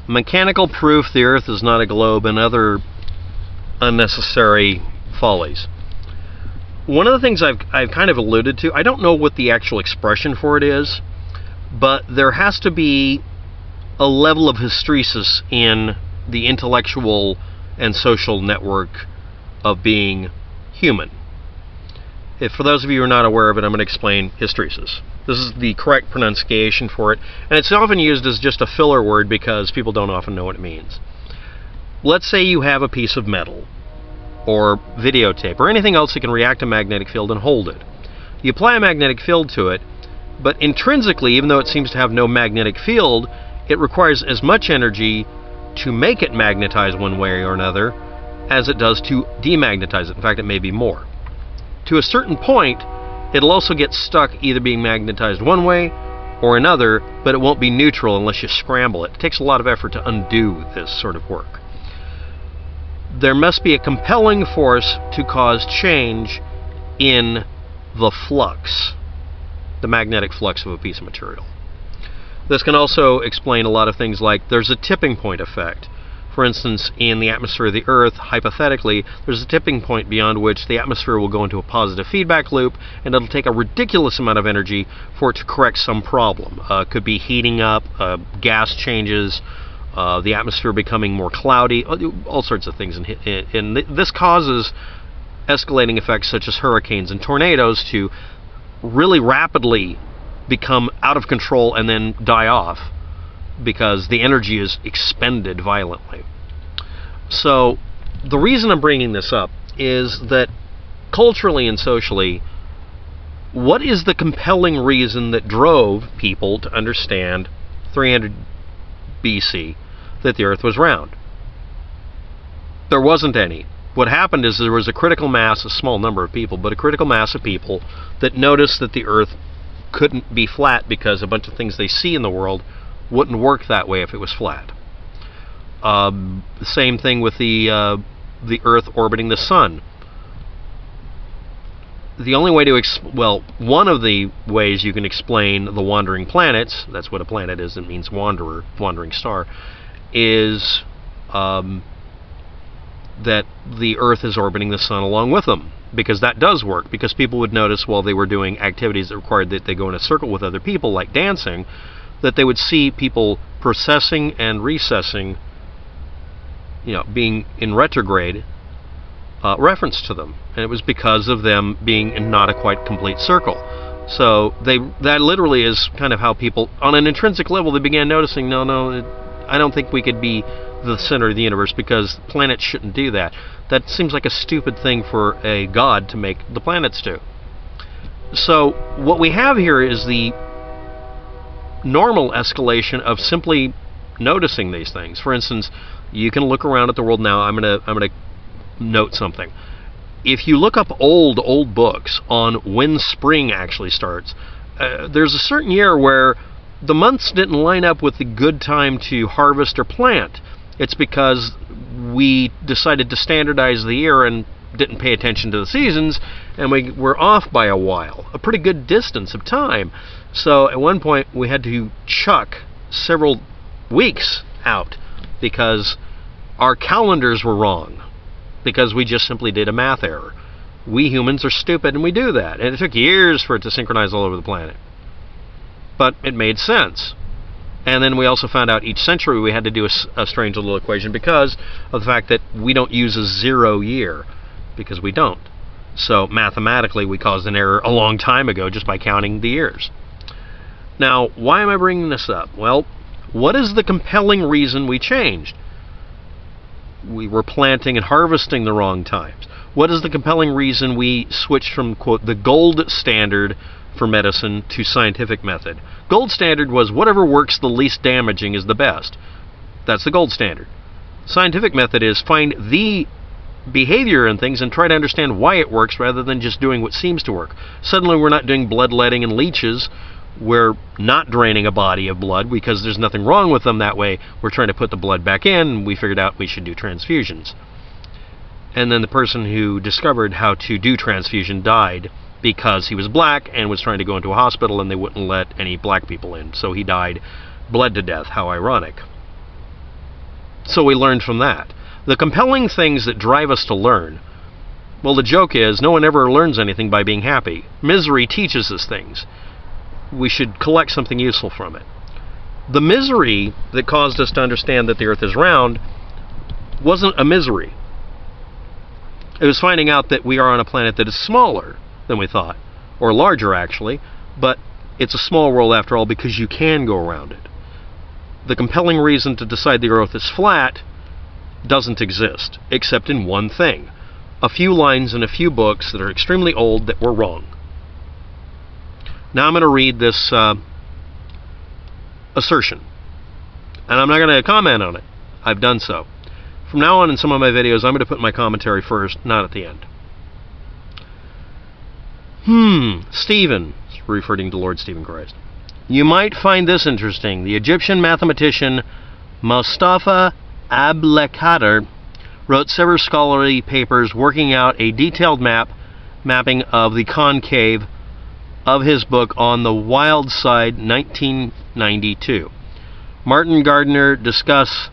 mechanical proof the Earth is not a globe, and other unnecessary follies. One of the things I've kind of alluded to, I don't know what the actual expression for it is, but there has to be a level of hysteresis in the intellectual and social network of being human. If for those of you who are not aware of it, I'm going to explain hysteresis. This is the correct pronunciation for it, and it's often used as just a filler word because people don't often know what it means. Let's say you have a piece of metal, or videotape, or anything else that can react to a magnetic field and hold it. You apply a magnetic field to it, but intrinsically, even though it seems to have no magnetic field, it requires as much energy to make it magnetize one way or another as it does to demagnetize it. In fact, it may be more. To a certain point, it'll also get stuck either being magnetized one way or another, but it won't be neutral unless you scramble it. It takes a lot of effort to undo this sort of work. There must be a compelling force to cause change in the flux, the magnetic flux of a piece of material. This can also explain a lot of things like there's a tipping point effect. For instance, in the atmosphere of the Earth, hypothetically, there's a tipping point beyond which the atmosphere will go into a positive feedback loop, and it'll take a ridiculous amount of energy for it to correct some problem. It could be heating up, gas changes, the atmosphere becoming more cloudy, all sorts of things. And this causes escalating effects such as hurricanes and tornadoes to really rapidly become out of control and then die off because the energy is expended violently. So the reason I'm bringing this up is that culturally and socially, what is the compelling reason that drove people to understand 300 BC that the Earth was round? There wasn't any. What happened is there was a critical mass, a small number of people, but a critical mass of people that noticed that the Earth couldn't be flat because a bunch of things they see in the world wouldn't work that way if it was flat. Same thing with the Earth orbiting the Sun. The only way to one of the ways you can explain the wandering planets, that's what a planet is, it means wanderer, wandering star, is that the Earth is orbiting the Sun along with them, because that does work, because people would notice while they were doing activities that required that they go in a circle with other people, like dancing, that they would see people processing and recessing, being in retrograde reference to them, and it was because of them being in not a quite complete circle. So that literally is kind of how people, on an intrinsic level, they began noticing, I don't think we could be the center of the universe because planets shouldn't do that. That seems like a stupid thing for a god to make the planets do. So what we have here is the normal escalation of simply noticing these things. For instance, you can look around at the world now. I'm gonna note something. If you look up old books on when spring actually starts, there's a certain year where the months didn't line up with the good time to harvest or plant. It's because we decided to standardize the year and didn't pay attention to the seasons, and we were off by a while, a pretty good distance of time. So at one point we had to chuck several weeks out because our calendars were wrong, because we just simply did a math error. We humans are stupid and we do that, and it took years for it to synchronize all over the planet. But it made sense. And then we also found out each century we had to do a strange little equation because of the fact that we don't use a 0 year, because we don't. So mathematically we caused an error a long time ago just by counting the years. Now, why am I bringing this up? Well, what is the compelling reason we changed? We were planting and harvesting the wrong times. What is the compelling reason we switched from, quote, the gold standard for medicine to scientific method? Gold standard was whatever works the least damaging is the best. That's the gold standard. Scientific method is find the behavior in things and try to understand why it works rather than just doing what seems to work. Suddenly we're not doing bloodletting and leeches. We're not draining a body of blood because there's nothing wrong with them that way. We're trying to put the blood back in, and we figured out we should do transfusions. And then the person who discovered how to do transfusion died because he was black and was trying to go into a hospital and they wouldn't let any black people in. So he died, bled to death. How ironic. So we learned from that. The compelling things that drive us to learn, well, the joke is no one ever learns anything by being happy. Misery teaches us things. We should collect something useful from it. The misery that caused us to understand that the Earth is round wasn't a misery. It was finding out that we are on a planet that is smaller than we thought, or larger actually, but it's a small world after all because you can go around it. The compelling reason to decide the Earth is flat doesn't exist, except in one thing. A few lines in a few books that are extremely old that were wrong. Now I'm going to read this assertion, and I'm not going to comment on it. I've done so. From now on in some of my videos, I'm going to put my commentary first, not at the end. Stephen, referring to Lord Stephen Christ. You might find this interesting. The Egyptian mathematician Mostafa Abdelkader wrote several scholarly papers working out a detailed mapping of the concave of his book On the Wild Side, 1992. Martin Gardne discussed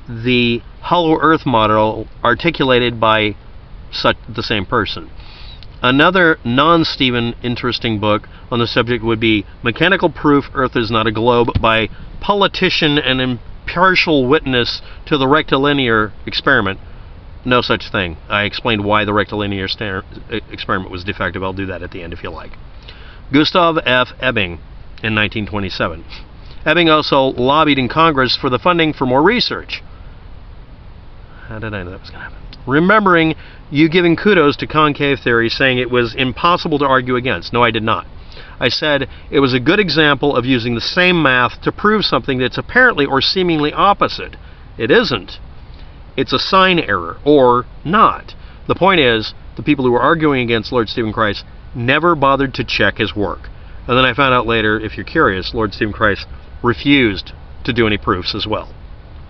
the hollow earth model articulated by the same person. Another non-Stephen interesting book on the subject would be Mechanical Proof Earth is Not a Globe by politician and impartial witness to the rectilinear experiment. No such thing. I explained why the rectilinear experiment was defective. I'll do that at the end if you like. Gustav F. Ebding in 1927. Ebding also lobbied in Congress for the funding for more research. How did I know that was going to happen? Remembering you giving kudos to concave theory, saying it was impossible to argue against. No, I did not. I said it was a good example of using the same math to prove something that's apparently or seemingly opposite. It isn't. It's a sign error, or not. The point is, the people who were arguing against Lord Stephen Christ never bothered to check his work. And then I found out later, if you're curious, Lord Stephen Christ refused to do any proofs as well.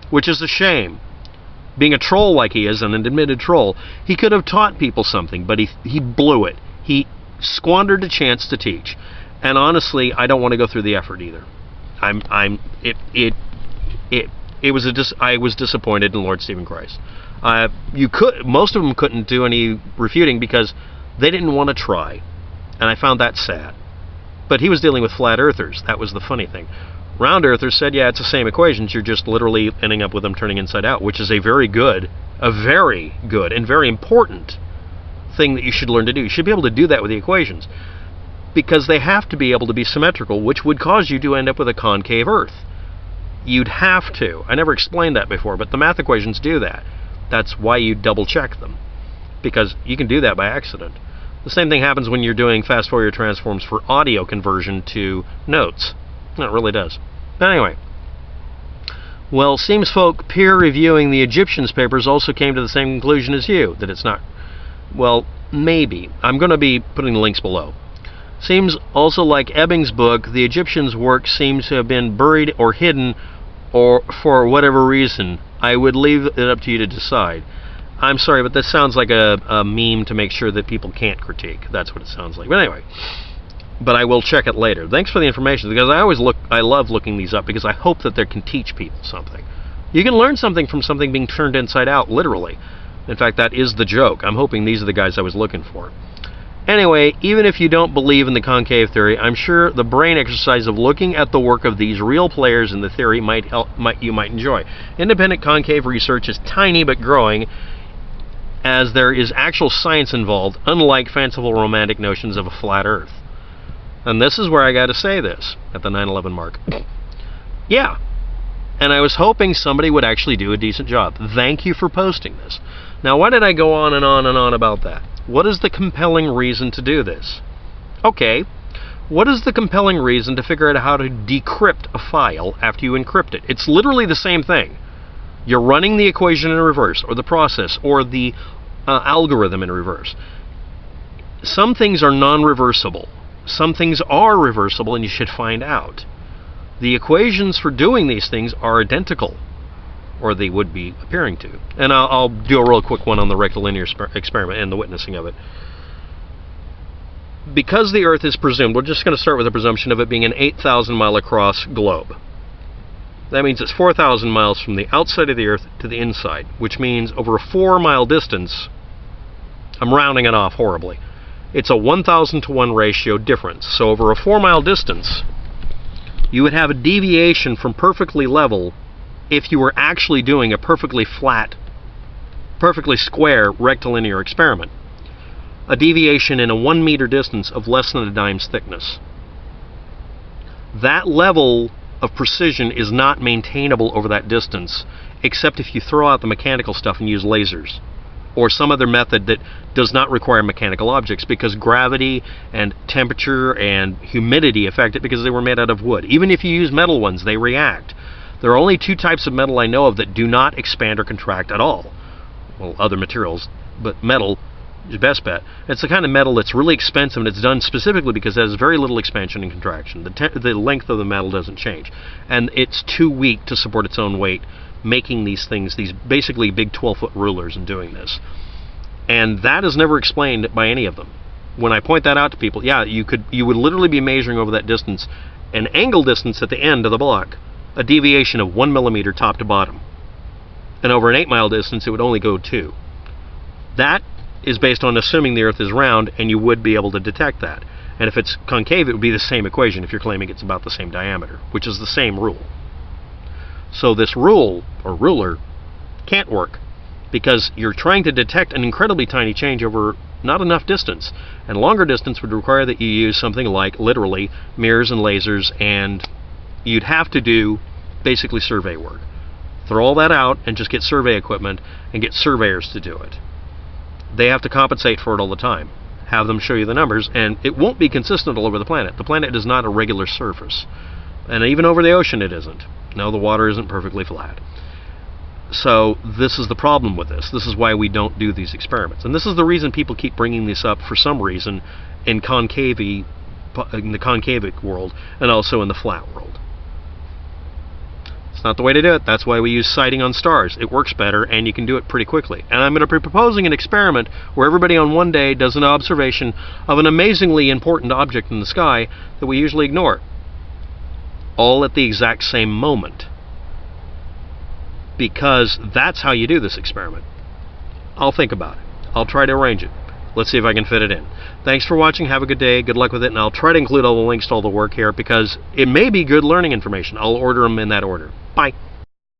Which is a shame. Being a troll like he is, and an admitted troll, he could have taught people something, but he blew it. He squandered a chance to teach. And honestly, I don't want to go through the effort either. I was disappointed in Lord Stephen Christ. Most of them couldn't do any refuting because they didn't want to try. And I found that sad. But he was dealing with flat earthers. That was the funny thing. Round earthers said, yeah, it's the same equations. You're just literally ending up with them turning inside out, which is a very good and very important thing that you should learn to do. You should be able to do that with the equations because they have to be able to be symmetrical, which would cause you to end up with a concave Earth. You'd have to. I never explained that before, but the math equations do that. That's why you double check them, because you can do that by accident. The same thing happens when you're doing fast Fourier transforms for audio conversion to notes. No, it really does. But anyway. Well, seems folk peer-reviewing the Egyptians' papers also came to the same conclusion as you, that it's not. Well, maybe. I'm going to be putting the links below. Seems also like Ebding's book, the Egyptians' work seems to have been buried or hidden, or for whatever reason. I would leave it up to you to decide. I'm sorry, but this sounds like a meme to make sure that people can't critique. That's what it sounds like. But anyway. But I will check it later. Thanks for the information, because I love looking these up because I hope that they can teach people something. You can learn something from something being turned inside out, literally. In fact, that is the joke. I'm hoping these are the guys I was looking for. Anyway, even if you don't believe in the concave theory, I'm sure the brain exercise of looking at the work of these real players in the theory you might enjoy. Independent concave research is tiny but growing, as there is actual science involved, unlike fanciful romantic notions of a flat Earth. And this is where I got to say this, at the 9/11 mark. Yeah. And I was hoping somebody would actually do a decent job. Thank you for posting this. Now, why did I go on and on and on about that? What is the compelling reason to do this? Okay. What is the compelling reason to figure out how to decrypt a file after you encrypt it? It's literally the same thing. You're running the equation in reverse, or the process, or the algorithm in reverse. Some things are non-reversible. Some things are reversible, and you should find out. The equations for doing these things are identical, or they would be appearing to. And I'll do a real quick one on the rectilinear experiment and the witnessing of it. Because the Earth is presumed, we're just going to start with the presumption of it being an 8,000 mile across globe. That means it's 4,000 miles from the outside of the Earth to the inside, which means over a 4-mile distance, I'm rounding it off horribly, it's a 1,000 to 1 ratio difference. So over a 4-mile distance, you would have a deviation from perfectly level if you were actually doing a perfectly flat, perfectly square rectilinear experiment. A deviation in a 1 meter distance of less than a dime's thickness. That level of precision is not maintainable over that distance, except if you throw out the mechanical stuff and use lasers, or some other method that does not require mechanical objects, because gravity and temperature and humidity affect it because they were made out of wood. Even if you use metal ones, they react. There are only 2 types of metal I know of that do not expand or contract at all. Well, other materials, but metal is your best bet. It's the kind of metal that's really expensive, and it's done specifically because it has very little expansion and contraction. The length of the metal doesn't change, and it's too weak to support its own weight, making these things, these basically big 12-foot rulers, and doing this. And that is never explained by any of them. When I point that out to people, yeah, you would literally be measuring over that distance, an angle distance at the end of the block, a deviation of 1 millimeter top to bottom. And over an 8-mile distance, it would only go 2. That is based on assuming the Earth is round, and you would be able to detect that. And if it's concave, it would be the same equation if you're claiming it's about the same diameter, which is the same rule. So this rule, or ruler, can't work, because you're trying to detect an incredibly tiny change over not enough distance. And longer distance would require that you use something like, literally, mirrors and lasers, and you'd have to do basically survey work. Throw all that out and just get survey equipment and get surveyors to do it. They have to compensate for it all the time. Have them show you the numbers, and it won't be consistent all over the planet. The planet is not a regular surface. And even over the ocean it isn't. No, the water isn't perfectly flat. So this is the problem with this. This is why we don't do these experiments. And this is the reason people keep bringing this up for some reason in the concavic world and also in the flat world. It's not the way to do it. That's why we use sighting on stars. It works better, and you can do it pretty quickly. And I'm going to be proposing an experiment where everybody on one day does an observation of an amazingly important object in the sky that we usually ignore, all at the exact same moment. Because that's how you do this experiment. I'll think about it. I'll try to arrange it. Let's see if I can fit it in. Thanks for watching. Have a good day. Good luck with it. And I'll try to include all the links to all the work here, because it may be good learning information. I'll order them in that order. Bye.